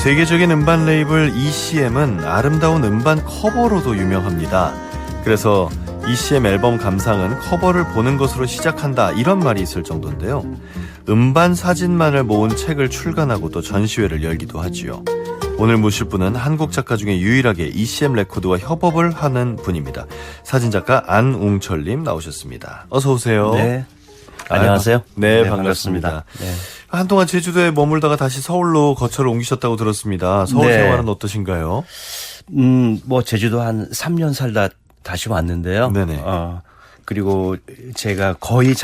세계적인 음반 레이블 ECM은 아름다운 음반 커버로도 유명합니다. 그래서 ECM 앨범 감상은 커버를 보는 것으로 시작한다, 이런 말이 있을 정도인데요. 음반 사진만을 모은 책을 출간하고 또 전시회를 열기도 하지요. 오늘 모실 분은 한국 작가 중에 유일하게 ECM 레코드와 협업을 하는 분입니다. 사진작가 안웅철님 나오셨습니다. 어서 오세요. 네. 안녕하세요. 네, 반갑습니다. 네. 한동안 제주도에 머물다가 다시 서울로 거처를 옮기셨다고 들었습니다. 서울 네. 생활은 어떠신가요? 뭐 제주도 한 3년 살다 다시 왔는데요. 네네. 그리고 제가 거의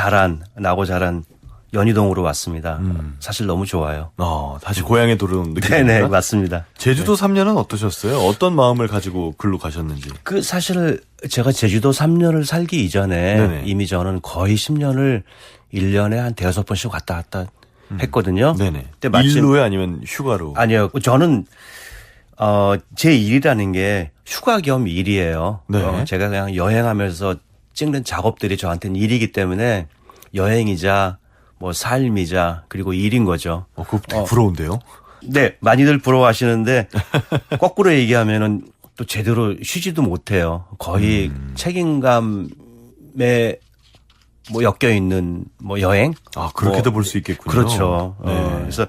나고 자란 연희동으로 왔습니다. 사실 너무 좋아요. 다시 고향에 돌아온 느낌입니다. 네네, 맞습니다. 제주도 3년은 어떠셨어요? 어떤 마음을 가지고 글로 가셨는지. 사실 제가 제주도 3년을 살기 이전에 네네. 이미 저는 거의 10년을 1년에 한 5-6번씩 왔다 갔다 했거든요. 네네. 근데 마침 일로요, 아니면 휴가로? 아니요. 저는 제 일이라는 게 휴가 겸 일이에요. 네. 제가 그냥 여행하면서 찍는 작업들이 저한테는 일이기 때문에 여행이자 뭐 삶이자 그리고 일인 거죠. 그거 되게 부러운데요? 네, 많이들 부러워하시는데 거꾸로 얘기하면은 또 제대로 쉬지도 못해요. 거의 책임감에 뭐 엮여 있는 뭐 여행? 그렇게도 볼 수 있겠군요. 그렇죠. 네. 그래서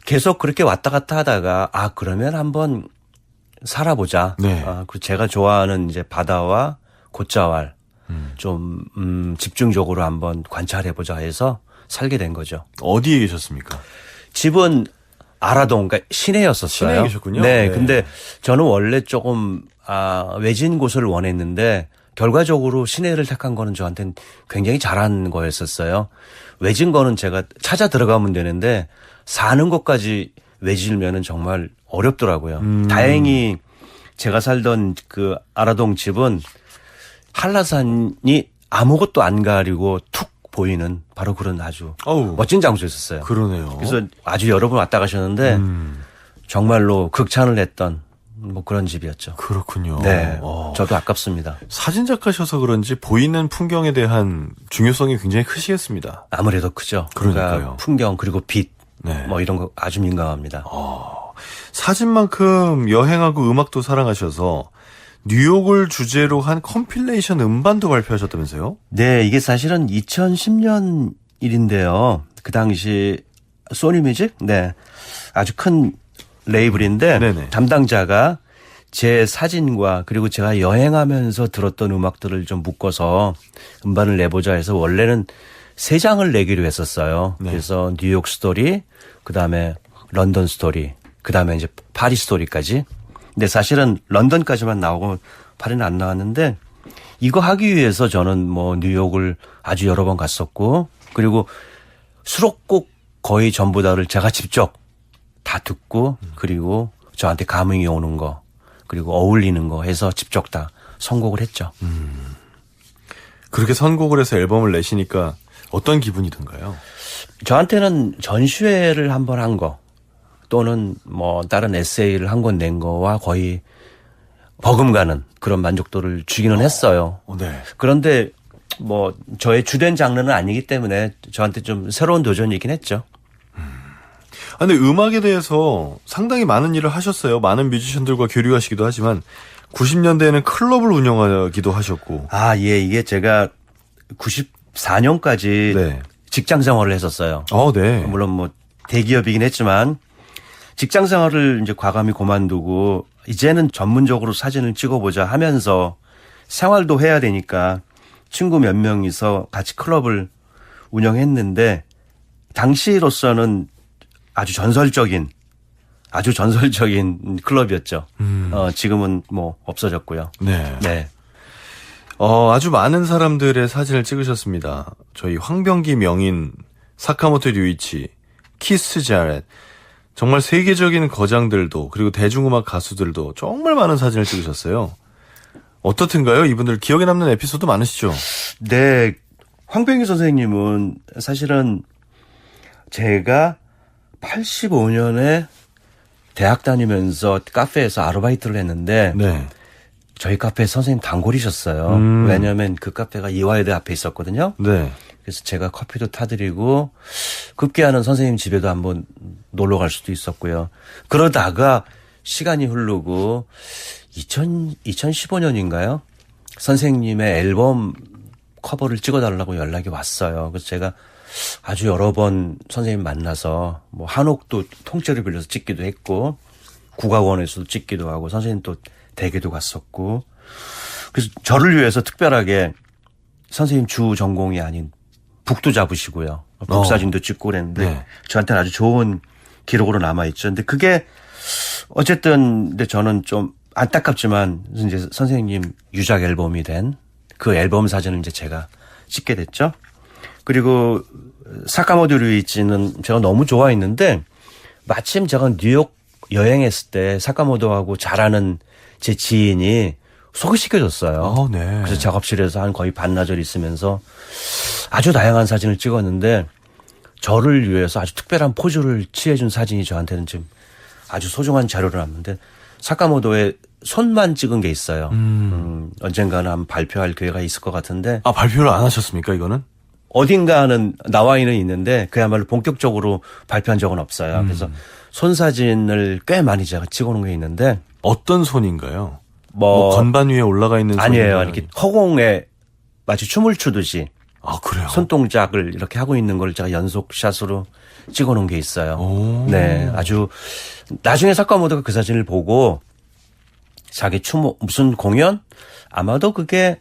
계속 그렇게 왔다 갔다 하다가 그러면 한번 살아보자. 네. 그리고 제가 좋아하는 이제 바다와 곶자왈 좀 집중적으로 한번 관찰해보자 해서 살게 된 거죠. 어디에 계셨습니까? 집은 아라동, 그러니까 시내였었어요. 시내에 계셨군요. 네, 네. 근데 저는 원래 조금 외진 곳을 원했는데 결과적으로 시내를 택한 거는 저한테는 굉장히 잘한 거였었어요. 외진 거는 제가 찾아 들어가면 되는데 사는 것까지 외지면은 정말 어렵더라고요. 다행히 제가 살던 그 아라동 집은 한라산이 아무것도 안 가리고 툭 보이는 바로 그런 아주 멋진 장소였었어요. 그러네요. 그래서 아주 여러 번 왔다 가셨는데 정말로 극찬을 했던 뭐 그런 집이었죠. 그렇군요. 네, 저도 아깝습니다. 사진작가셔서 그런지 보이는 풍경에 대한 중요성이 굉장히 크시겠습니다. 아무래도 크죠. 그러니까요. 그러니까 풍경 그리고 빛, 네. 뭐 이런 거 아주 민감합니다. 사진만큼 여행하고 음악도 사랑하셔서 뉴욕을 주제로 한 컴필레이션 음반도 발표하셨다면서요? 네, 이게 사실은 2010년 일인데요. 그 당시 소니뮤직, 네, 아주 큰 레이블인데 네네. 담당자가 제 사진과 그리고 제가 여행하면서 들었던 음악들을 좀 묶어서 음반을 내보자 해서 원래는 3장을 내기로 했었어요. 네. 그래서 뉴욕 스토리, 그다음에 런던 스토리, 그다음에 이제 파리 스토리까지. 근데 사실은 런던까지만 나오고 파리는 안 나왔는데 이거 하기 위해서 저는 뭐 뉴욕을 아주 여러 번 갔었고 그리고 수록곡 거의 전부 다를 제가 직접 다 듣고 그리고 저한테 감흥이 오는 거 그리고 어울리는 거 해서 직접 다 선곡을 했죠. 그렇게 선곡을 해서 앨범을 내시니까 어떤 기분이 든가요? 저한테는 전시회를 한번 한 거 또는 뭐 다른 에세이를 한 권 낸 거와 거의 버금가는 그런 만족도를 주기는 했어요. 네. 그런데 뭐 저의 주된 장르는 아니기 때문에 저한테 좀 새로운 도전이긴 했죠. 근데 음악에 대해서 상당히 많은 일을 하셨어요. 많은 뮤지션들과 교류하시기도 하지만 90년대에는 클럽을 운영하기도 하셨고. 예, 이게 제가 94년까지 네. 직장 생활을 했었어요. 네. 물론 뭐 대기업이긴 했지만 직장 생활을 이제 과감히 그만두고 이제는 전문적으로 사진을 찍어보자 하면서 생활도 해야 되니까 친구 몇 명이서 같이 클럽을 운영했는데 당시로서는 아주 전설적인 클럽이었죠. 지금은 뭐 없어졌고요. 네. 네. 아주 많은 사람들의 사진을 찍으셨습니다. 저희 황병기 명인, 사카모토 류이치, 키스 자렛, 정말 세계적인 거장들도 그리고 대중음악 가수들도 정말 많은 사진을 찍으셨어요. 어떻든가요? 이분들 기억에 남는 에피소드 많으시죠? 네. 황병기 선생님은 사실은 제가 85년에 대학 다니면서 카페에서 아르바이트를 했는데 네. 저희 카페 선생님 단골이셨어요. 왜냐하면 그 카페가 이화여대 앞에 있었거든요. 네. 그래서 제가 커피도 타드리고 급기야는 선생님 집에도 한번 놀러 갈 수도 있었고요. 그러다가 시간이 흐르고 2015년인가요? 선생님의 앨범 커버를 찍어달라고 연락이 왔어요. 그래서 제가 아주 여러 번 선생님 만나서 뭐 한옥도 통째로 빌려서 찍기도 했고 국악원에서도 찍기도 하고 선생님 또 대게도 갔었고 그래서 저를 위해서 특별하게 선생님 주 전공이 아닌 북도 잡으시고요. 북사진도 찍고 그랬는데 네. 저한테는 아주 좋은 기록으로 남아있죠. 근데 그게 어쨌든 근데 저는 좀 안타깝지만 이제 선생님 유작 앨범이 된 그 앨범 사진을 이제 제가 찍게 됐죠. 그리고 사카모토 류이치는 제가 너무 좋아했는데 마침 제가 뉴욕 여행했을 때 사카모토하고 잘 아는 제 지인이 소개시켜줬어요. 네. 그래서 작업실에서 한 거의 반나절 있으면서 아주 다양한 사진을 찍었는데 저를 위해서 아주 특별한 포즈를 취해준 사진이 저한테는 지금 아주 소중한 자료를 남는데 사카모토의 손만 찍은 게 있어요. 언젠가는 한번 발표할 기회가 있을 것 같은데 아, 발표를 안 하셨습니까, 이거는? 어딘가는 나와있는 있는데 그야말로 본격적으로 발표한 적은 없어요. 그래서 손 사진을 꽤 많이 제가 찍어놓은 게 있는데 어떤 손인가요? 뭐 건반 위에 올라가 있는 아니에요. 손인가요? 이렇게 허공에 마치 춤을 추듯이 아, 그래요? 손동작을 이렇게 하고 있는 걸 제가 연속샷으로 찍어놓은 게 있어요. 오. 네, 아주 나중에 사카모토가 그 사진을 보고 자기 무슨 공연? 아마도 그게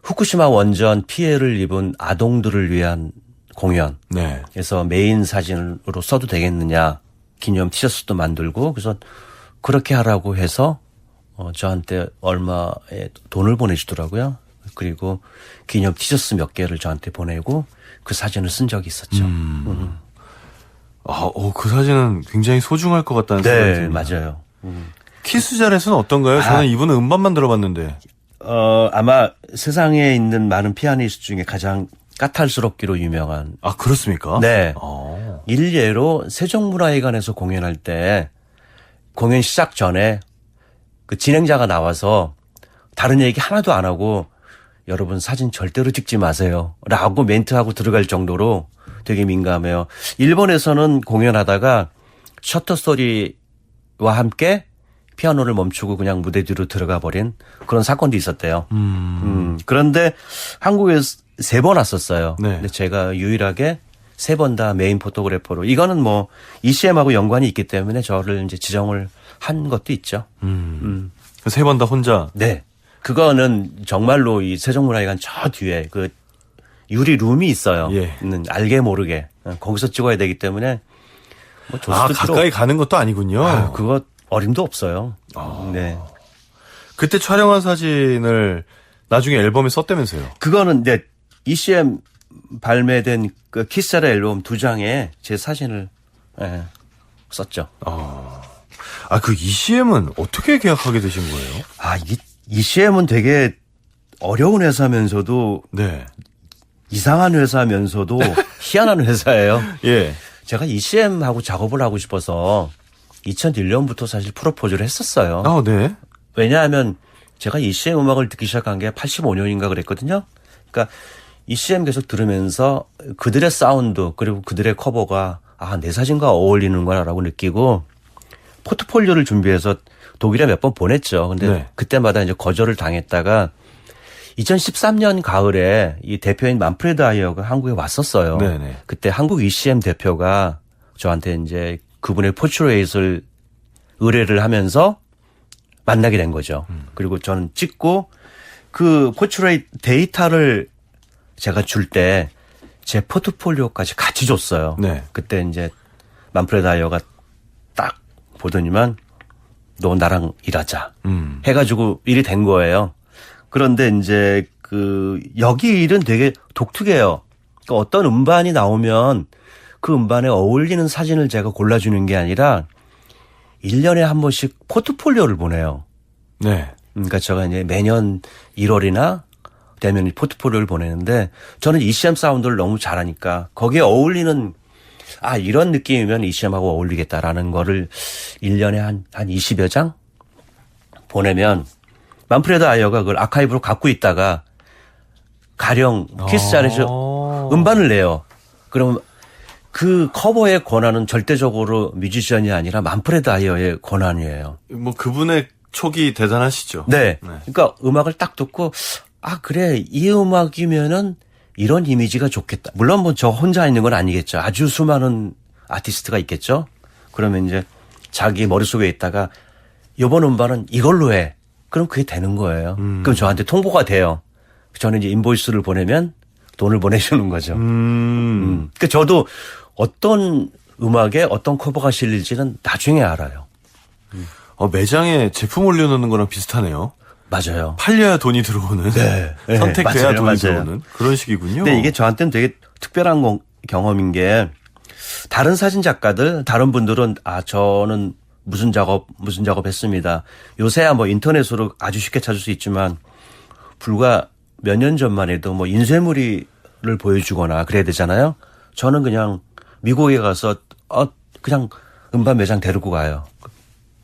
후쿠시마 원전 피해를 입은 아동들을 위한 공연. 네. 그래서 메인 사진으로 써도 되겠느냐. 기념 티셔츠도 만들고 그래서 그렇게 하라고 해서 저한테 얼마의 돈을 보내주더라고요. 그리고 기념 티셔츠 몇 개를 저한테 보내고 그 사진을 쓴 적이 있었죠. 그 사진은 굉장히 소중할 것 같다는 생각이 네, 듭니다. 맞아요. 키스잘에서는 어떤가요? 저는 이분은 음반만 들어봤는데. 아마 세상에 있는 많은 피아니스트 중에 가장 까탈스럽기로 유명한. 아, 그렇습니까? 네. 어. 일례로 세종문화회관에서 공연할 때 공연 시작 전에 그 진행자가 나와서 다른 얘기 하나도 안 하고 여러분 사진 절대로 찍지 마세요. 라고 멘트하고 들어갈 정도로 되게 민감해요. 일본에서는 공연하다가 셔터 소리와 함께 피아노를 멈추고 그냥 무대 뒤로 들어가 버린 그런 사건도 있었대요. 그런데 한국에서 3번 왔었어요. 네. 근데 제가 유일하게 3번 다 메인 포토그래퍼로 이거는 뭐 ECM하고 연관이 있기 때문에 저를 이제 지정을 한 것도 있죠. 3번 다 혼자. 네. 그거는 정말로 이 세종문화회관 저 뒤에 그 유리 룸이 있어요. 예. 알게 모르게 거기서 찍어야 되기 때문에 뭐 조수도 필요 가까이 가는 것도 아니군요. 아유, 그거 어림도 없어요. 네. 그때 촬영한 사진을 나중에 앨범에 썼다면서요? 그거는 이제 ECM 발매된 그 키스라 앨범 2장에 제 사진을 썼죠. 그 ECM은 어떻게 계약하게 되신 거예요? 이 ECM은 되게 어려운 회사면서도 네. 이상한 회사면서도 희한한 회사예요. 예. 제가 ECM하고 작업을 하고 싶어서 2001년부터 사실 프로포즈를 했었어요. 네. 왜냐하면 제가 ECM 음악을 듣기 시작한 게 85년인가 그랬거든요. 그러니까 ECM 계속 들으면서 그들의 사운드 그리고 그들의 커버가 내 사진과 어울리는구나라고 느끼고 포트폴리오를 준비해서 독일에 몇 번 보냈죠. 근데 네. 그때마다 이제 거절을 당했다가 2013년 가을에 이 대표인 만프레드 아이어가 한국에 왔었어요. 네네. 그때 한국 ECM 대표가 저한테 이제 그분의 포트레이트를 의뢰를 하면서 만나게 된 거죠. 그리고 저는 찍고 그 포트레이트 데이터를 제가 줄 때 제 포트폴리오까지 같이 줬어요. 네. 그때 이제 만프레드 아이어가 딱 보더니만 너 나랑 일하자. 해가지고 일이 된 거예요. 그런데 이제 여기 일은 되게 독특해요. 그러니까 어떤 음반이 나오면 그 음반에 어울리는 사진을 제가 골라주는 게 아니라 1년에 한 번씩 포트폴리오를 보내요. 네. 그러니까 제가 이제 매년 1월이나 되면 포트폴리오를 보내는데 저는 ECM 사운드를 너무 잘하니까 거기에 어울리는 아, 이런 느낌이면 ECM하고 어울리겠다라는 거를 1년에 한 20여 장 보내면 만프레드 아이어가 그걸 아카이브로 갖고 있다가 가령 키스 자렛을 음반을 내요. 그러면 그 커버의 권한은 절대적으로 뮤지션이 아니라 만프레드 아이어의 권한이에요. 뭐 그분의 촉이 대단하시죠. 네. 그러니까 음악을 딱 듣고 아 그래 이 음악이면은 이런 이미지가 좋겠다. 물론 뭐 저 혼자 있는 건 아니겠죠. 아주 수많은 아티스트가 있겠죠. 그러면 이제 자기 머릿속에 있다가 이번 음반은 이걸로 해. 그럼 그게 되는 거예요. 그럼 저한테 통보가 돼요. 저는 이제 인보이스를 보내면 돈을 보내주는 거죠. 그러니까 저도 어떤 음악에 어떤 커버가 실릴지는 나중에 알아요. 매장에 제품 올려놓는 거랑 비슷하네요. 맞아요. 팔려야 돈이 들어오는. 네. 선택돼야 맞아요, 돈이 맞아요. 들어오는 그런 식이군요. 근데 이게 저한테는 되게 특별한 경험인 게 다른 사진 작가들, 다른 분들은 아 저는 무슨 작업 했습니다. 요새야 뭐 인터넷으로 아주 쉽게 찾을 수 있지만 불과 몇 년 전만 해도 뭐 인쇄물을 보여주거나 그래야 되잖아요. 저는 그냥 미국에 가서 그냥 음반 매장 데리고 가요.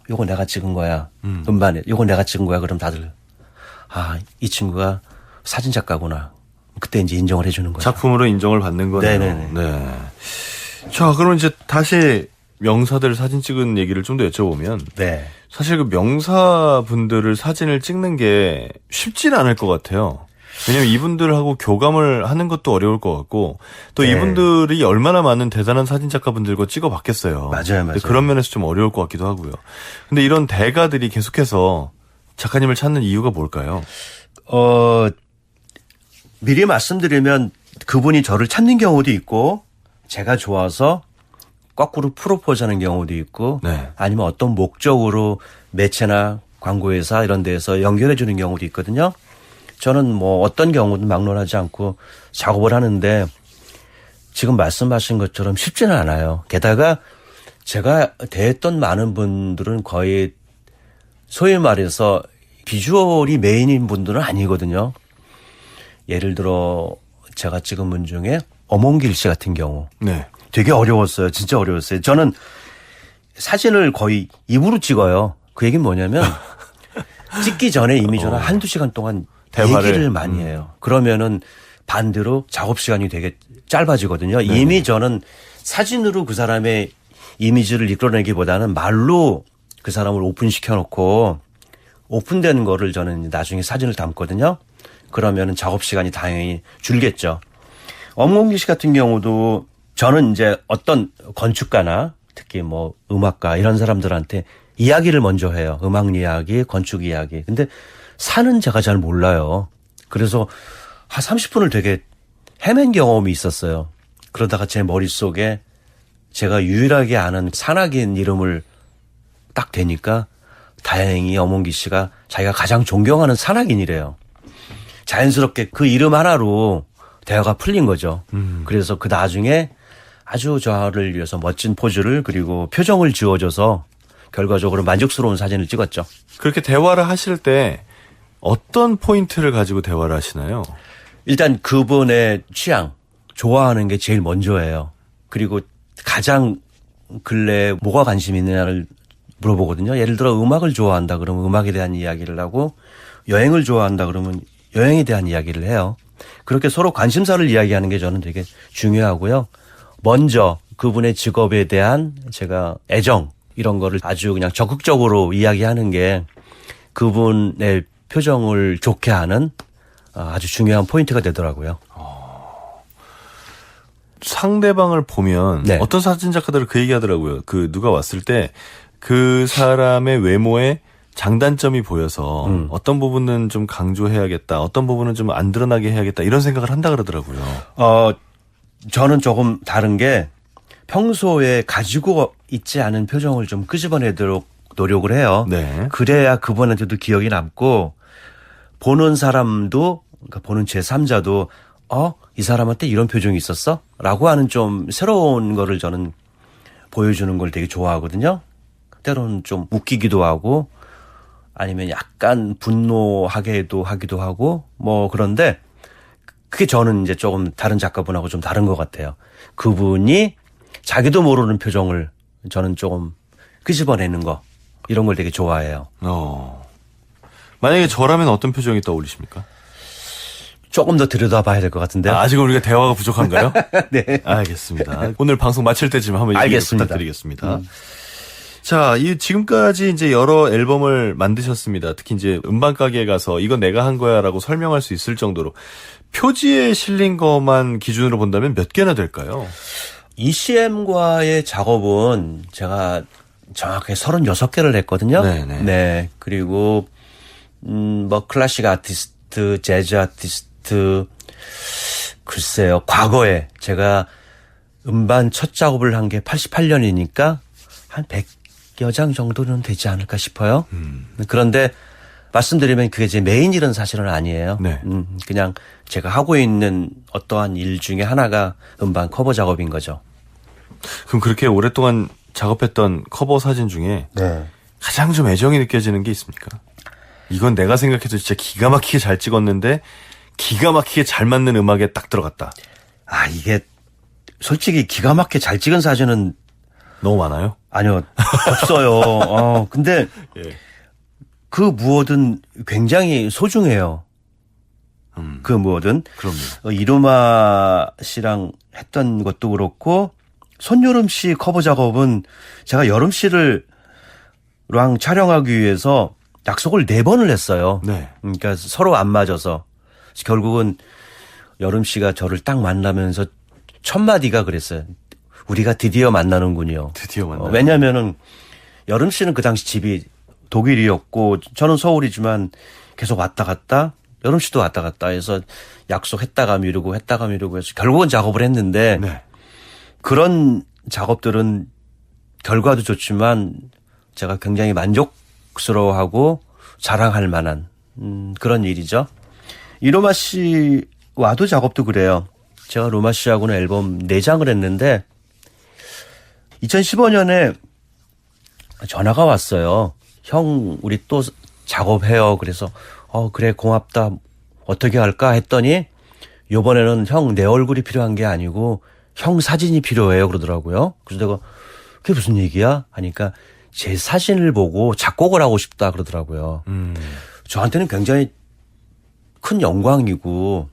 요거 내가 찍은 거야. 음반에 요거 내가 찍은 거야. 그럼 다들 아, 이 친구가 사진 작가구나. 그때 이제 인정을 해주는 거죠. 작품으로 인정을 받는 거네요. 네네네. 네. 자, 그럼 이제 다시 명사들 사진 찍은 얘기를 좀 더 여쭤보면 네. 사실 그 명사분들을 사진을 찍는 게 쉽진 않을 것 같아요. 왜냐면 이분들하고 교감을 하는 것도 어려울 것 같고 또 네. 이분들이 얼마나 많은 대단한 사진 작가분들과 찍어봤겠어요. 맞아요. 근데 그런 면에서 좀 어려울 것 같기도 하고요. 근데 이런 대가들이 계속해서 작가님을 찾는 이유가 뭘까요? 미리 말씀드리면 그분이 저를 찾는 경우도 있고 제가 좋아서 거꾸로 프로포즈하는 경우도 있고 네. 아니면 어떤 목적으로 매체나 광고회사 이런 데에서 연결해 주는 경우도 있거든요. 저는 뭐 어떤 경우도 막론하지 않고 작업을 하는데 지금 말씀하신 것처럼 쉽지는 않아요. 게다가 제가 대했던 많은 분들은 거의 소위 말해서 비주얼이 메인인 분들은 아니거든요. 예를 들어 제가 찍은 분 중에 엄홍길 씨 같은 경우 네. 되게 어려웠어요. 진짜 어려웠어요. 저는 사진을 거의 입으로 찍어요. 그 얘기는 뭐냐면 찍기 전에 이미 저는 한두 시간 동안 대화를. 얘기를 많이 해요. 그러면은 반대로 작업 시간이 되게 짧아지거든요. 이미 저는 사진으로 그 사람의 이미지를 이끌어내기보다는 말로 그 사람을 오픈시켜 놓고 오픈된 거를 저는 나중에 사진을 담거든요. 그러면은 작업 시간이 당연히 줄겠죠. 엄홍기 씨 같은 경우도 저는 이제 어떤 건축가나 특히 뭐 음악가 이런 사람들한테 이야기를 먼저 해요. 음악 이야기, 건축 이야기. 근데 산은 제가 잘 몰라요. 그래서 한 30분을 되게 헤맨 경험이 있었어요. 그러다가 제 머릿속에 제가 유일하게 아는 산악인 이름을 딱 대니까 다행히 엄홍기 씨가 자기가 가장 존경하는 산악인이래요. 자연스럽게 그 이름 하나로 대화가 풀린 거죠. 그래서 그 나중에 아주 저를 위해서 멋진 포즈를 그리고 표정을 지어줘서 결과적으로 만족스러운 사진을 찍었죠. 그렇게 대화를 하실 때 어떤 포인트를 가지고 대화를 하시나요? 일단 그분의 취향, 좋아하는 게 제일 먼저예요. 그리고 가장 근래에 뭐가 관심 있느냐를 물어보거든요. 예를 들어 음악을 좋아한다 그러면 음악에 대한 이야기를 하고 여행을 좋아한다 그러면 여행에 대한 이야기를 해요. 그렇게 서로 관심사를 이야기하는 게 저는 되게 중요하고요. 먼저 그분의 직업에 대한 제가 애정 이런 거를 아주 그냥 적극적으로 이야기하는 게 그분의 표정을 좋게 하는 아주 중요한 포인트가 되더라고요. 상대방을 보면 네. 어떤 사진 작가들은 그 얘기하더라고요. 그 누가 왔을 때 그 사람의 외모에 장단점이 보여서 어떤 부분은 좀 강조해야겠다, 어떤 부분은 좀 안 드러나게 해야겠다 이런 생각을 한다 그러더라고요. 저는 조금 다른 게 평소에 가지고 있지 않은 표정을 좀 끄집어내도록 노력을 해요. 네. 그래야 그분한테도 기억이 남고 보는 사람도 그러니까 보는 제3자도 이 사람한테 이런 표정이 있었어? 라고 하는 좀 새로운 거를 저는 보여주는 걸 되게 좋아하거든요. 때로는 좀 웃기기도 하고 아니면 약간 분노하게도 하기도 하고 뭐 그런데 그게 저는 이제 조금 다른 작가분하고 좀 다른 것 같아요. 그분이 자기도 모르는 표정을 저는 조금 끄집어내는 거 이런 걸 되게 좋아해요. 만약에 저라면 어떤 표정이 떠올리십니까? 조금 더 들여다봐야 될 것 같은데요. 아직은 우리가 대화가 부족한가요? 네. 알겠습니다. 오늘 방송 마칠 때쯤 한번 얘기 알겠습니다. 부탁드리겠습니다. 자, 지금까지 이제 여러 앨범을 만드셨습니다. 특히 이제 음반 가게에 가서 이건 내가 한 거야라고 설명할 수 있을 정도로 표지에 실린 것만 기준으로 본다면 몇 개나 될까요? ECM과의 작업은 제가 정확하게 36개를 했거든요. 네네. 네. 그리고 뭐 클래식 아티스트, 재즈 아티스트, 글쎄요. 과거에 제가 음반 첫 작업을 한 게 88년이니까 한 100여 장 정도는 되지 않을까 싶어요. 그런데 말씀드리면 그게 제 메인 일은 사실은 아니에요. 네. 그냥 제가 하고 있는 어떠한 일 중에 하나가 음반 커버 작업인 거죠. 그럼 그렇게 오랫동안 작업했던 커버 사진 중에 네. 가장 좀 애정이 느껴지는 게 있습니까? 이건 내가 생각해도 진짜 기가 막히게 잘 찍었는데 기가 막히게 잘 맞는 음악에 딱 들어갔다. 아, 이게 솔직히 기가 막히게 잘 찍은 사진은 너무 많아요? 아니요, 없어요. 근데 예. 그 무엇은 굉장히 소중해요. 그 무엇은. 그럼요. 이루마 씨랑 했던 것도 그렇고 손여름 씨 커버 작업은 제가 여름 씨랑 촬영하기 위해서 약속을 4번을 했어요. 네. 그러니까 서로 안 맞아서 결국은 여름 씨가 저를 딱 만나면서 첫 마디가 그랬어요. 우리가 드디어 만나는군요. 드디어 만나요. 왜냐면은 여름 씨는 그 당시 집이 독일이었고 저는 서울이지만 계속 왔다 갔다 여름 씨도 왔다 갔다 해서 약속했다가 미루고 했다가 미루고 해서 결국은 작업을 했는데 네. 그런 작업들은 결과도 좋지만 제가 굉장히 만족스러워하고 자랑할 만한 그런 일이죠. 이로마 씨와도 작업도 그래요. 제가 로마 씨하고는 앨범 4장을 했는데 2015년에 전화가 왔어요. 형 우리 또 작업해요. 그래서 그래 고맙다. 어떻게 할까 했더니 이번에는 형 내 얼굴이 필요한 게 아니고 형 사진이 필요해요 그러더라고요. 그래서 내가 그게 무슨 얘기야? 하니까 제 사진을 보고 작곡을 하고 싶다 그러더라고요. 저한테는 굉장히 큰 영광이고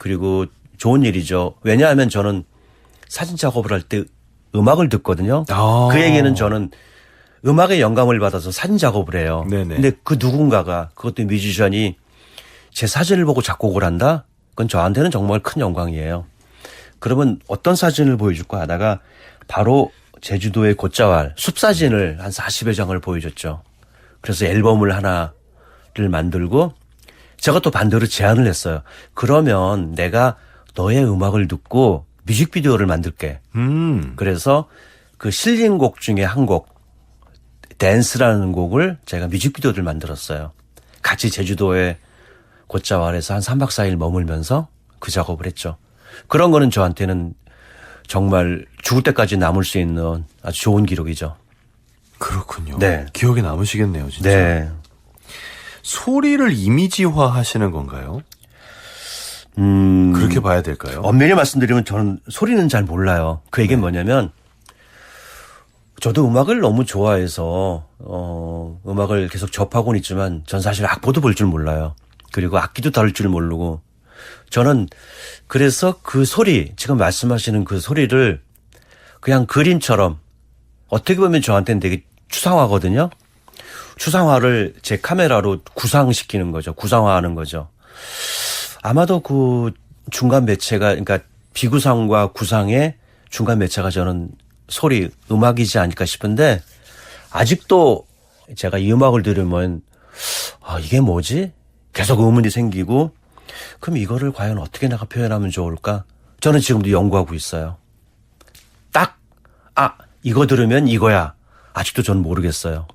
그리고 좋은 일이죠. 왜냐하면 저는 사진 작업을 할 때 음악을 듣거든요. 그 얘기는 저는 음악의 영감을 받아서 사진 작업을 해요. 네네. 근데 그 누군가가 그것도 뮤지션이 제 사진을 보고 작곡을 한다? 그건 저한테는 정말 큰 영광이에요. 그러면 어떤 사진을 보여줄까 하다가 바로 제주도의 곶자왈 숲사진을 한 40여 장을 보여줬죠. 그래서 앨범을 하나를 만들고 제가 또 반대로 제안을 했어요. 그러면 내가 너의 음악을 듣고 뮤직비디오를 만들게. 그래서 그 실린 곡 중에 한 곡, 댄스라는 곡을 제가 뮤직비디오를 만들었어요. 같이 제주도의 곶자왈에서 한 3박 4일 머물면서 그 작업을 했죠. 그런 거는 저한테는 정말 죽을 때까지 남을 수 있는 아주 좋은 기록이죠. 그렇군요. 네. 기억에 남으시겠네요, 진짜. 네. 소리를 이미지화 하시는 건가요? 그렇게 봐야 될까요? 엄밀히 말씀드리면 저는 소리는 잘 몰라요. 그 얘기는 뭐냐면 저도 음악을 너무 좋아해서 음악을 계속 접하고는 있지만 전 사실 악보도 볼 줄 몰라요. 그리고 악기도 다룰 줄 모르고 저는 그래서 그 소리 지금 말씀하시는 그 소리를 그냥 그림처럼 어떻게 보면 저한테는 되게 추상화거든요. 추상화를 제 카메라로 구상시키는 거죠. 구상화하는 거죠. 아마도 그 중간 매체가 그러니까 비구상과 구상의 중간 매체가 저는 소리, 음악이지 않을까 싶은데 아직도 제가 이 음악을 들으면 이게 뭐지? 계속 의문이 생기고 그럼 이거를 과연 어떻게 내가 표현하면 좋을까? 저는 지금도 연구하고 있어요. 딱 이거 들으면 이거야. 아직도 저는 모르겠어요.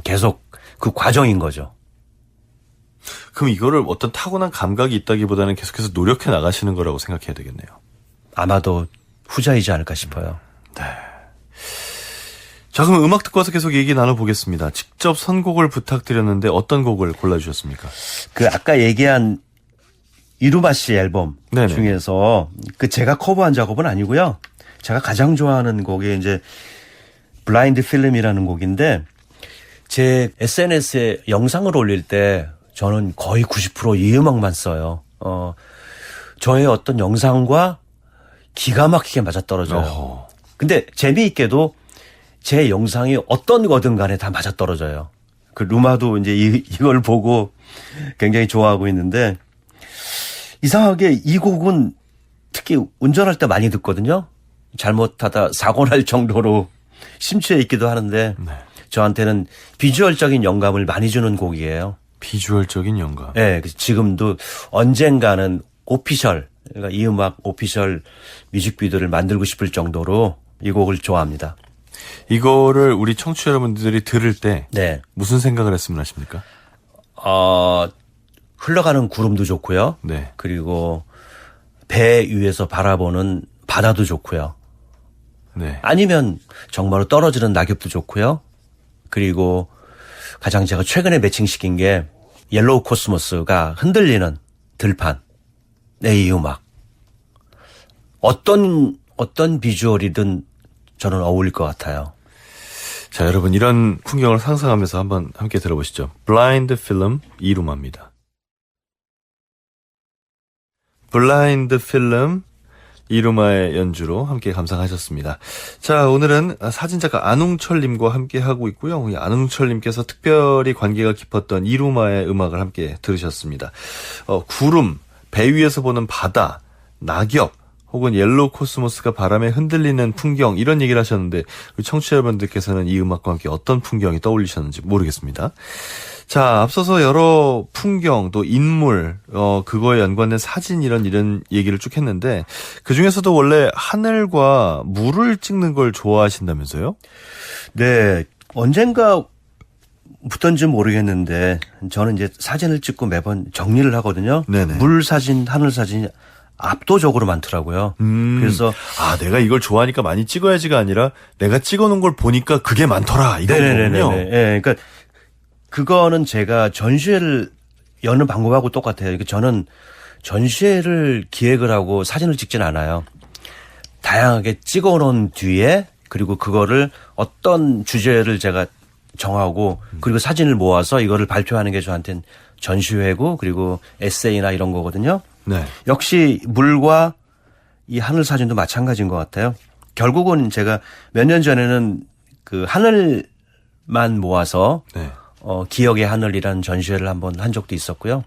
계속 그 과정인 거죠. 그럼 이거를 어떤 타고난 감각이 있다기보다는 계속해서 노력해 나가시는 거라고 생각해야 되겠네요. 아마도 후자이지 않을까 싶어요. 네. 자, 그럼 음악 듣고 와서 계속 얘기 나눠보겠습니다. 직접 선곡을 부탁드렸는데 어떤 곡을 골라주셨습니까? 그 아까 얘기한 이루마 씨 앨범 네네. 중에서 그 제가 커버한 작업은 아니고요. 제가 가장 좋아하는 곡이 이제 블라인드 필름이라는 곡인데 제 SNS에 영상을 올릴 때 저는 거의 90% 이 음악만 써요. 저의 어떤 영상과 기가 막히게 맞아떨어져요. 어허. 근데 재미있게도 제 영상이 어떤 거든 간에 다 맞아떨어져요. 그 루마도 이제 이걸 보고 굉장히 좋아하고 있는데 이상하게 이 곡은 특히 운전할 때 많이 듣거든요. 잘못하다 사고 날 정도로 심취해 있기도 하는데 네. 저한테는 비주얼적인 영감을 많이 주는 곡이에요. 비주얼적인 영감. 네, 지금도 언젠가는 오피셜, 그러니까 이 음악 오피셜 뮤직비디오를 만들고 싶을 정도로 이 곡을 좋아합니다. 이거를 우리 청취자 여러분들이 들을 때 네. 무슨 생각을 했으면 하십니까? 흘러가는 구름도 좋고요. 네. 그리고 배 위에서 바라보는 바다도 좋고요. 네. 아니면 정말로 떨어지는 낙엽도 좋고요. 그리고 가장 제가 최근에 매칭시킨 게 옐로우 코스모스가 흔들리는 들판. 네, 이 음악. 어떤 비주얼이든 저는 어울릴 것 같아요. 자, 여러분 이런 풍경을 상상하면서 한번 함께 들어보시죠. 블라인드 필름 이루마입니다. 블라인드 필름 이루마의 연주로 함께 감상하셨습니다. 자, 오늘은 사진작가 안웅철님과 함께 하고 있고요. 안웅철님께서 특별히 관계가 깊었던 이루마의 음악을 함께 들으셨습니다. 구름, 배 위에서 보는 바다, 낙엽, 혹은 옐로우 코스모스가 바람에 흔들리는 풍경 이런 얘기를 하셨는데 우리 청취자 여러분들께서는 이 음악과 함께 어떤 풍경이 떠올리셨는지 모르겠습니다. 자, 앞서서 여러 풍경 또 인물 그거에 연관된 사진 이런 얘기를 쭉 했는데 그중에서도 원래 하늘과 물을 찍는 걸 좋아하신다면서요? 네, 언젠가부터인지 모르겠는데 저는 이제 사진을 찍고 매번 정리를 하거든요. 네네. 물 사진, 하늘 사진이 압도적으로 많더라고요. 그래서 내가 이걸 좋아하니까 많이 찍어야지가 아니라 내가 찍어놓은 걸 보니까 그게 많더라 이거군요. 네, 그러니까 그거는 제가 전시회를 여는 방법하고 똑같아요. 저는 전시회를 기획을 하고 사진을 찍진 않아요. 다양하게 찍어놓은 뒤에 그리고 그거를 어떤 주제를 제가 정하고 그리고 사진을 모아서 이거를 발표하는 게 저한테는 전시회고 그리고 에세이나 이런 거거든요. 네. 역시 물과 이 하늘 사진도 마찬가지인 것 같아요. 결국은 제가 몇 년 전에는 그 하늘만 모아서 네. 기억의 하늘이라는 전시회를 한번 한 적도 있었고요.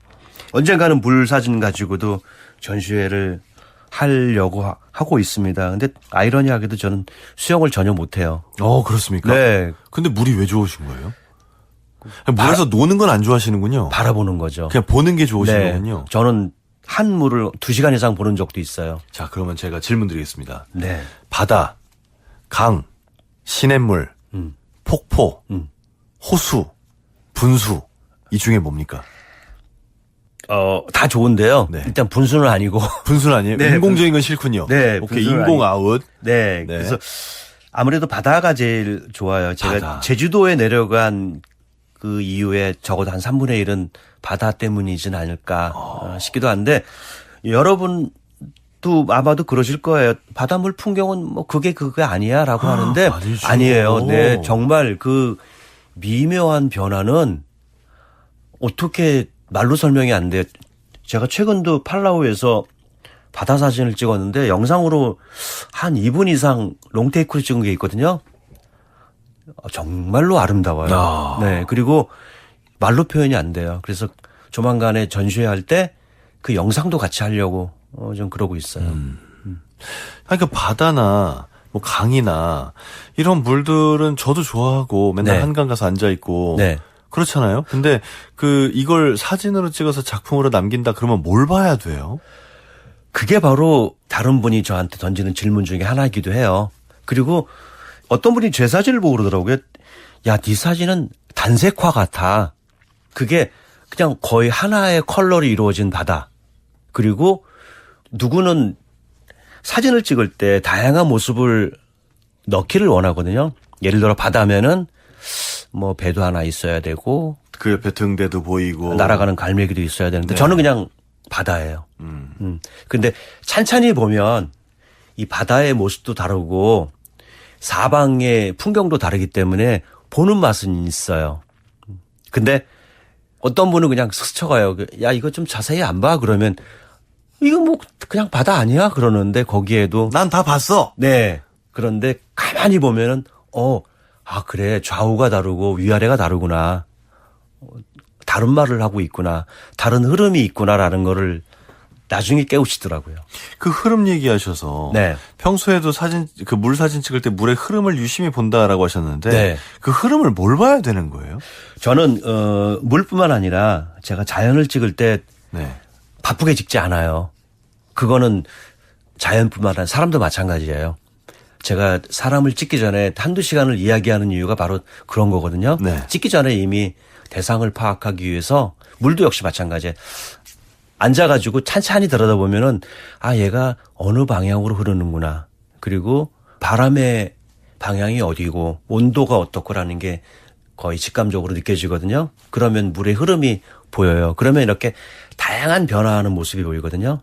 언젠가는 물 사진 가지고도 전시회를 하려고 하고 있습니다. 근데 아이러니하게도 저는 수영을 전혀 못해요. 그렇습니까? 네. 근데 물이 왜 좋으신 거예요? 물에서 노는 건 안 좋아하시는군요. 바라보는 거죠. 그냥 보는 게 좋으신 네. 거군요. 저는 한 물을 2시간 이상 보는 적도 있어요. 자, 그러면 제가 질문 드리겠습니다. 네. 바다, 강, 시냇물, 폭포, 호수, 분수 이 중에 뭡니까? 다 좋은데요. 네. 일단 분수는 아니고. 분수는 아니에요? 네, 인공적인 건 싫군요. 네, 오케이, 분수는 인공 아니고. 아웃. 네. 네. 그래서 아무래도 바다가 제일 좋아요. 제가 바다. 제주도에 내려간 그 이후에 적어도 한 3분의 1은 바다 때문이진 않을까 싶기도 한데 여러분도 아마도 그러실 거예요. 바닷물 풍경은 뭐 그게 아니야라고 하는데 아니죠. 아니에요. 네, 정말 그 미묘한 변화는 어떻게 말로 설명이 안 돼요. 제가 최근도 팔라우에서 바다 사진을 찍었는데 영상으로 한 2분 이상 롱테이크로 찍은 게 있거든요. 정말로 아름다워요. 네. 그리고 말로 표현이 안 돼요. 그래서 조만간에 전시회할 때 그 영상도 같이 하려고 좀 그러고 있어요. 그러니까 바다나 뭐 강이나 이런 물들은 저도 좋아하고 맨날 네. 한강 가서 앉아 있고 네. 그렇잖아요. 근데 이걸 사진으로 찍어서 작품으로 남긴다 그러면 뭘 봐야 돼요? 그게 바로 다른 분이 저한테 던지는 질문 중에 하나이기도 해요. 그리고 어떤 분이 제 사진을 보고 그러더라고요. 야, 네 사진은 단색화 같아. 그게 그냥 거의 하나의 컬러로 이루어진 바다. 그리고 누구는 사진을 찍을 때 다양한 모습을 넣기를 원하거든요. 예를 들어 바다면은 뭐 배도 하나 있어야 되고 그 옆에 등대도 보이고 날아가는 갈매기도 있어야 되는데 네. 저는 그냥 바다예요. 근데 찬찬히 보면 이 바다의 모습도 다르고 사방의 풍경도 다르기 때문에 보는 맛은 있어요. 근데 어떤 분은 그냥 스쳐가요. 야, 이거 좀 자세히 안 봐. 그러면 이거 뭐 그냥 바다 아니야? 그러는데 거기에도 난 다 봤어. 네. 그런데 가만히 보면은 그래. 좌우가 다르고 위아래가 다르구나. 다른 말을 하고 있구나. 다른 흐름이 있구나라는 거를 나중에 깨우치더라고요. 그 흐름 얘기하셔서 네. 평소에도 그 물 사진 찍을 때 물의 흐름을 유심히 본다라고 하셨는데 네. 그 흐름을 뭘 봐야 되는 거예요? 저는 물뿐만 아니라 제가 자연을 찍을 때 네. 바쁘게 찍지 않아요. 그거는 자연뿐만 아니라 사람도 마찬가지예요. 제가 사람을 찍기 전에 한두 시간을 이야기하는 이유가 바로 그런 거거든요. 네. 찍기 전에 이미 대상을 파악하기 위해서 물도 역시 마찬가지예요. 앉아가지고 찬찬히 들여다보면은 얘가 어느 방향으로 흐르는구나. 그리고 바람의 방향이 어디고 온도가 어떻고라는 게 거의 직감적으로 느껴지거든요. 그러면 물의 흐름이 보여요. 그러면 이렇게 다양한 변화하는 모습이 보이거든요.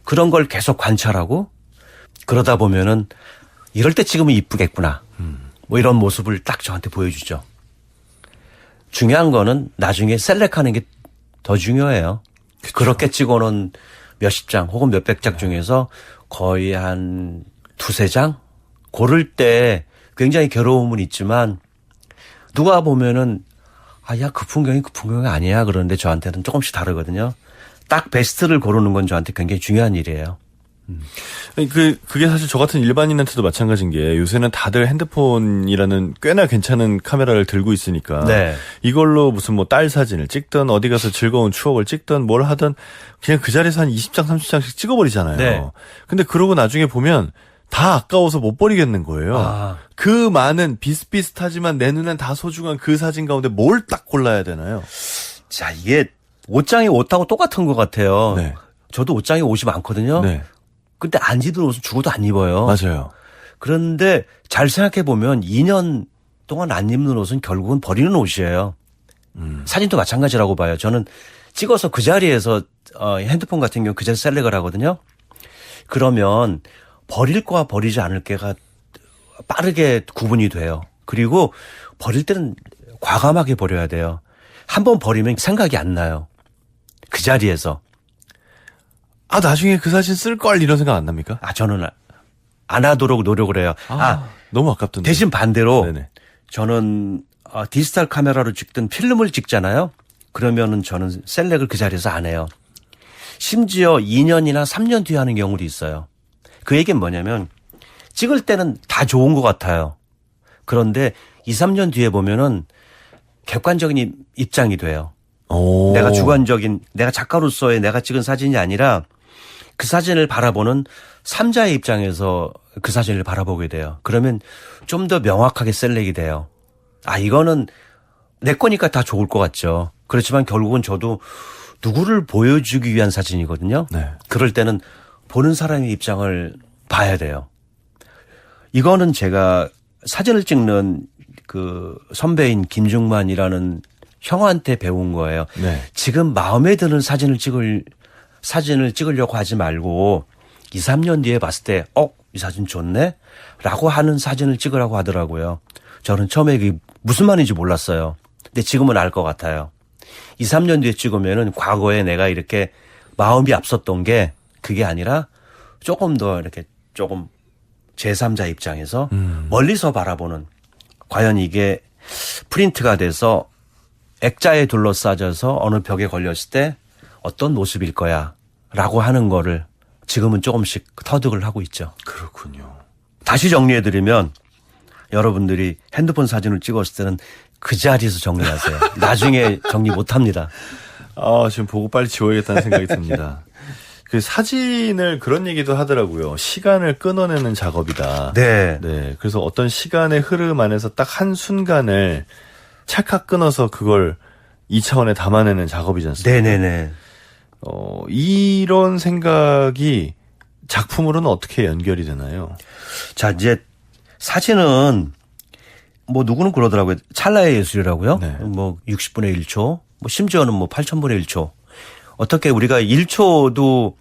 그런 걸 계속 관찰하고 그러다 보면은 이럴 때 찍으면 이쁘겠구나. 뭐 이런 모습을 딱 저한테 보여주죠. 중요한 거는 나중에 셀렉하는 게 더 중요해요. 그쵸. 그렇게 찍어놓은 몇십 장 혹은 몇백 장 중에서 거의 한 두세 장? 고를 때 굉장히 괴로움은 있지만 누가 보면은 야, 그 풍경이 아니야. 그러는데 저한테는 조금씩 다르거든요. 딱 베스트를 고르는 건 저한테 굉장히 중요한 일이에요. 그게 사실 저 같은 일반인한테도 마찬가지인 게 요새는 다들 핸드폰이라는 꽤나 괜찮은 카메라를 들고 있으니까 네. 이걸로 무슨 뭐 딸 사진을 찍든 어디 가서 즐거운 추억을 찍든 뭘 하든 그냥 그 자리에서 한 20장 30장씩 찍어버리잖아요. 네. 근데 그러고 나중에 보면 다 아까워서 못 버리겠는 거예요. 그 많은 비슷비슷하지만 내 눈엔 다 소중한 그 사진 가운데 뭘 딱 골라야 되나요? 자, 이게 옷장이 옷하고 똑같은 것 같아요. 네. 저도 옷장에 옷이 많거든요. 네. 근데 안 입은 옷은 죽어도 안 입어요. 맞아요. 그런데 잘 생각해 보면 2년 동안 안 입는 옷은 결국은 버리는 옷이에요. 사진도 마찬가지라고 봐요. 저는 찍어서 그 자리에서 핸드폰 같은 경우 그 자리에서 셀렉을 하거든요. 그러면 버릴 거와 버리지 않을 게가 빠르게 구분이 돼요. 그리고 버릴 때는 과감하게 버려야 돼요. 한 번 버리면 생각이 안 나요. 그 자리에서. 나중에 그 사진 쓸 걸 이런 생각 안 납니까? 저는 안 하도록 노력을 해요. 너무 아깝던데. 대신 반대로 네네. 저는 디지털 카메라로 찍든 필름을 찍잖아요. 그러면은 저는 셀렉을 그 자리에서 안 해요. 심지어 2년이나 3년 뒤에 하는 경우도 있어요. 그 얘기는 뭐냐면 찍을 때는 다 좋은 것 같아요. 그런데 2, 3년 뒤에 보면은 객관적인 입장이 돼요. 내가 주관적인, 내가 작가로서의 내가 찍은 사진이 아니라 그 사진을 바라보는 3자의 입장에서 그 사진을 바라보게 돼요. 그러면 좀 더 명확하게 셀렉이 돼요. 이거는 내 거니까 다 좋을 것 같죠. 그렇지만 결국은 저도 누구를 보여주기 위한 사진이거든요. 네. 그럴 때는 보는 사람의 입장을 봐야 돼요. 이거는 제가 사진을 찍는 그 선배인 김중만이라는 형한테 배운 거예요. 네. 지금 마음에 드는 사진을 찍으려고 하지 말고 2, 3년 뒤에 봤을 때 이 사진 좋네? 라고 하는 사진을 찍으라고 하더라고요. 저는 처음에 이게 무슨 말인지 몰랐어요. 근데 지금은 알 것 같아요. 2, 3년 뒤에 찍으면은 과거에 내가 이렇게 마음이 앞섰던 게 그게 아니라 조금 더 이렇게 조금 제3자 입장에서 멀리서 바라보는 과연 이게 프린트가 돼서 액자에 둘러싸져서 어느 벽에 걸렸을 때 어떤 모습일 거야 라고 하는 거를 지금은 조금씩 터득을 하고 있죠. 그렇군요. 다시 정리해드리면 여러분들이 핸드폰 사진을 찍었을 때는 그 자리에서 정리하세요. 나중에 정리 못합니다. 지금 보고 빨리 지워야겠다는 생각이 듭니다. 그 사진을 그런 얘기도 하더라고요. 시간을 끊어내는 작업이다. 네. 네. 그래서 어떤 시간의 흐름 안에서 딱 한 순간을 찰칵 끊어서 그걸 2차원에 담아내는 작업이지 않습니까? 네네네. 이런 생각이 작품으로는 어떻게 연결이 되나요? 자, 이제 사진은 뭐 누구는 그러더라고요. 찰나의 예술이라고요. 네. 뭐 60분의 1초, 뭐 심지어는 뭐 8,000분의 1초. 어떻게 우리가 1초도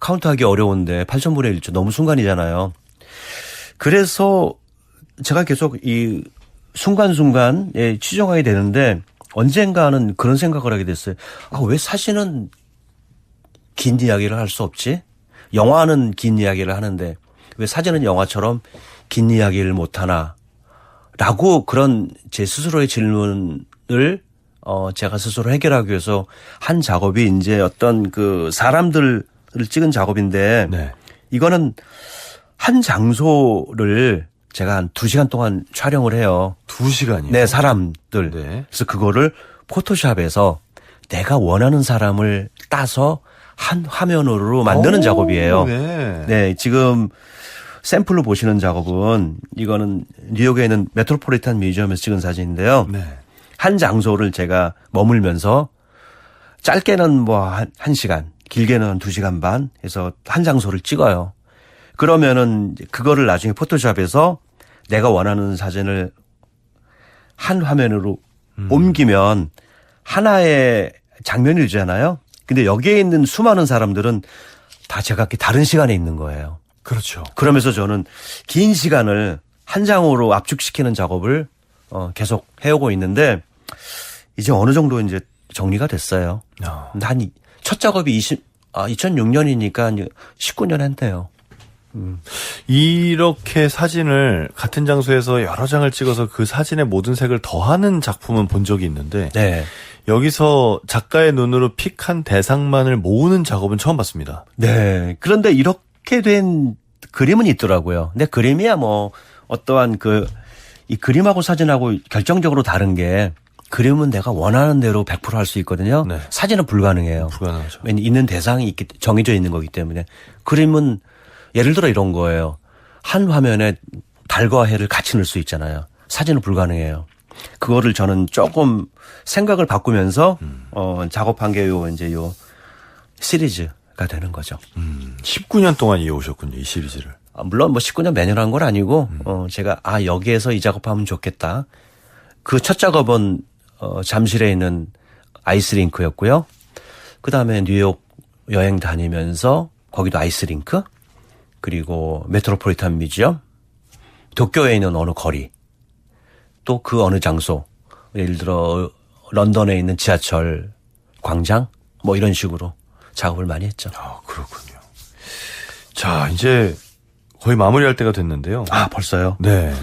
카운트하기 어려운데 8,000분의 1초 너무 순간이잖아요. 그래서 제가 계속 이 순간순간에 치중하게 되는데 언젠가는 그런 생각을 하게 됐어요. 아, 왜 사진은 긴 이야기를 할 수 없지? 영화는 긴 이야기를 하는데 왜 사진은 영화처럼 긴 이야기를 못하나? 라고 그런 제 스스로의 질문을 제가 스스로 해결하기 위해서 한 작업이 이제 어떤 그 사람들을 찍은 작업인데 네. 이거는 한 장소를 제가 한 2시간 동안 촬영을 해요. 2시간이요? 네, 사람들. 네. 그래서 그거를 포토샵에서 내가 원하는 사람을 따서 한 화면으로 만드는 작업이에요. 네. 네, 지금 샘플로 보시는 작업은 이거는 뉴욕에 있는 메트로폴리탄 뮤지엄에서 찍은 사진인데요. 네. 한 장소를 제가 머물면서 짧게는 뭐 한 시간, 길게는 한 2시간 반 해서 한 장소를 찍어요. 그러면은 그거를 나중에 포토샵에서 내가 원하는 사진을 한 화면으로 옮기면 하나의 장면이 되잖아요. 근데 여기에 있는 수많은 사람들은 다 제각기 다른 시간에 있는 거예요. 그렇죠. 그러면서 저는 긴 시간을 한 장으로 압축시키는 작업을 계속 해오고 있는데 이제 어느 정도 이제 정리가 됐어요. 한 첫 작업이 2006년이니까 19년 했네요. 이렇게 사진을 같은 장소에서 여러 장을 찍어서 그 사진의 모든 색을 더하는 작품은 본 적이 있는데 네. 여기서 작가의 눈으로 픽한 대상만을 모으는 작업은 처음 봤습니다. 네. 그런데 이렇게 된 그림은 있더라고요. 근데 그림이야 뭐 어떠한 이 그림하고 사진하고 결정적으로 다른 게 그림은 내가 원하는 대로 100% 할 수 있거든요. 네. 사진은 불가능해요. 불가능하죠. 왜냐면 있는 대상이 정해져 있는 거기 때문에. 그림은 예를 들어 이런 거예요. 한 화면에 달과 해를 같이 넣을 수 있잖아요. 사진은 불가능해요. 그거를 저는 조금 생각을 바꾸면서 작업한 게 요 시리즈가 되는 거죠. 19년 동안 이어오셨군요, 이 시리즈를. 물론 뭐 19년 매년 한 건 아니고 제가 여기에서 이 작업하면 좋겠다. 그 첫 작업은 잠실에 있는 아이스링크였고요. 그다음에 뉴욕 여행 다니면서 거기도 아이스링크, 그리고 메트로폴리탄 뮤지엄, 도쿄에 있는 어느 거리, 또 그 어느 장소, 예를 들어 런던에 있는 지하철 광장, 뭐 이런 식으로 작업을 많이 했죠. 아, 그렇군요. 자, 이제 거의 마무리할 때가 됐는데요. 벌써요? 네.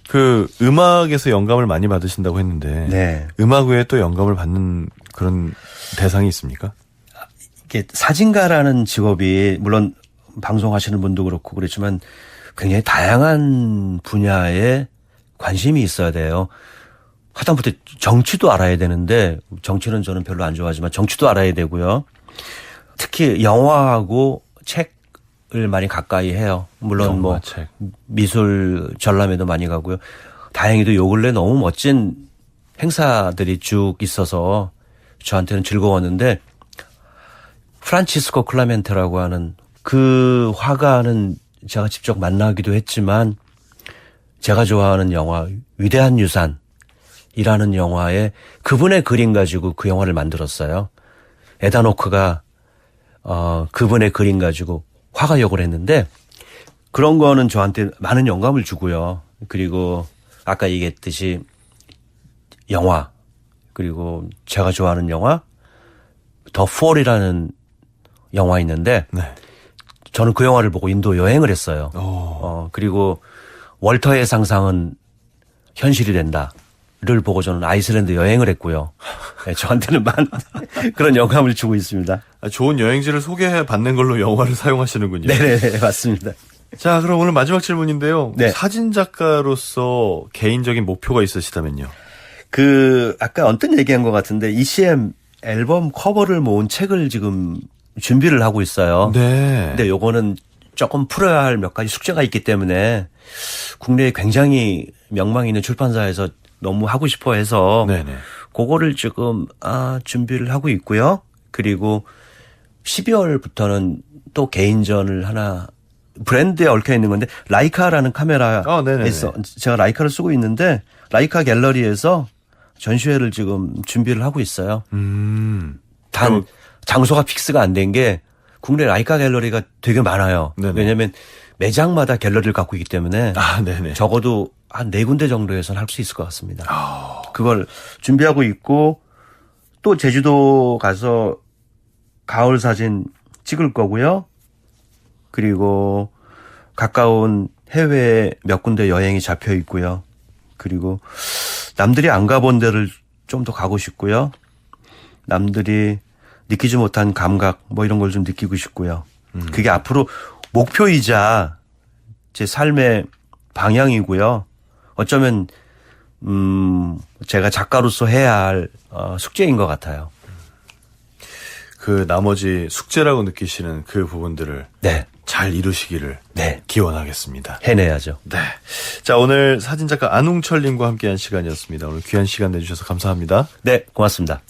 그 음악에서 영감을 많이 받으신다고 했는데 네. 음악 외에 또 영감을 받는 그런 대상이 있습니까? 이게 사진가라는 직업이 물론 방송하시는 분도 그렇고 그렇지만 굉장히 다양한 분야에 관심이 있어야 돼요. 하다못해 정치도 알아야 되는데 정치는 저는 별로 안 좋아하지만 정치도 알아야 되고요. 특히 영화하고 책을 많이 가까이 해요. 물론 뭐 책. 미술 전람회도 많이 가고요. 다행히도 요 근래 너무 멋진 행사들이 쭉 있어서 저한테는 즐거웠는데 프란치스코 클라멘테라고 하는 그 화가는 제가 직접 만나기도 했지만 제가 좋아하는 영화 위대한 유산이라는 영화에 그분의 그림 가지고 그 영화를 만들었어요. 에단 호크가 그분의 그림 가지고 화가 역을 했는데 그런 거는 저한테 많은 영감을 주고요. 그리고 아까 얘기했듯이 영화, 그리고 제가 좋아하는 영화 더 폴이라는 영화 있는데 네. 저는 그 영화를 보고 인도 여행을 했어요. 그리고 월터의 상상은 현실이 된다를 보고 저는 아이슬란드 여행을 했고요. 네, 저한테는 많은 그런 영감을 주고 있습니다. 좋은 여행지를 소개받는 걸로 영화를 사용하시는군요. 네네, 맞습니다. 자, 그럼 오늘 마지막 질문인데요. 네. 사진작가로서 개인적인 목표가 있으시다면요? 아까 언뜻 얘기한 것 같은데 ECM 앨범 커버를 모은 책을 지금 준비를 하고 있어요. 네. 근데 요거는 조금 풀어야 할 몇 가지 숙제가 있기 때문에 국내에 굉장히 명망 있는 출판사에서 너무 하고 싶어 해서 네네. 그거를 지금 준비를 하고 있고요. 그리고 12월부터는 또 개인전을 하나 브랜드에 얽혀 있는 건데 라이카라는 카메라에서 제가 라이카를 쓰고 있는데 라이카 갤러리에서 전시회를 지금 준비를 하고 있어요. 단 장소가 픽스가 안 된 게 국내 라이카 갤러리가 되게 많아요. 네네. 왜냐하면 매장마다 갤러리를 갖고 있기 때문에 아, 네네. 적어도 한 4군데 정도에서는 할 수 있을 것 같습니다. 그걸 준비하고 있고 또 제주도 가서 가을 사진 찍을 거고요. 그리고 가까운 해외 몇 군데 여행이 잡혀 있고요. 그리고 남들이 안 가본 데를 좀 더 가고 싶고요. 남들이 느끼지 못한 감각 뭐 이런 걸 좀 느끼고 싶고요. 그게 앞으로 목표이자 제 삶의 방향이고요. 어쩌면 제가 작가로서 해야 할 숙제인 것 같아요. 그 나머지 숙제라고 느끼시는 그 부분들을 네. 잘 이루시기를 네. 기원하겠습니다. 해내야죠. 네. 자, 오늘 사진작가 안웅철님과 함께한 시간이었습니다. 오늘 귀한 시간 내주셔서 감사합니다. 네, 고맙습니다.